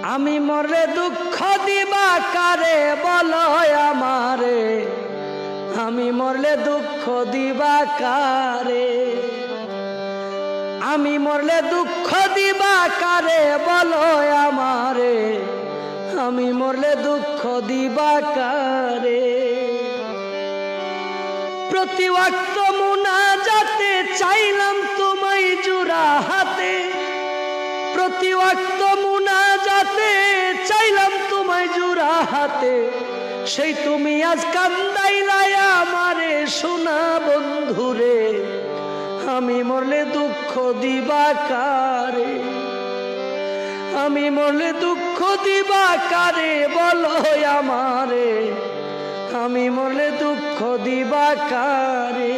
আমি মরলে দুঃখ দিবা কারে বলো আমারে, আমি মরলে দুঃখ দিবা কারে, আমি মরলে দুঃখ দিবা কারে বলো আমারে, আমি মরলে দুঃখ দিবা কারে। প্রতি ওয়াক্ত মুনাজাতে চাইলাম তোমায় জোড়া হাতে, প্রতি ওয়াক্ত মুনাজাতে চাইলাম তোমায় জোড়া হাতে, সেই তুমি আজ কান্দাইলাই আমারে সোনা বন্ধুরে, আমি মরলে দুঃখ দিবা কারে, আমি মরলে দুঃখ দিবা কারে বলো আমারে, আমি মরলে দুঃখ দিবা কারে।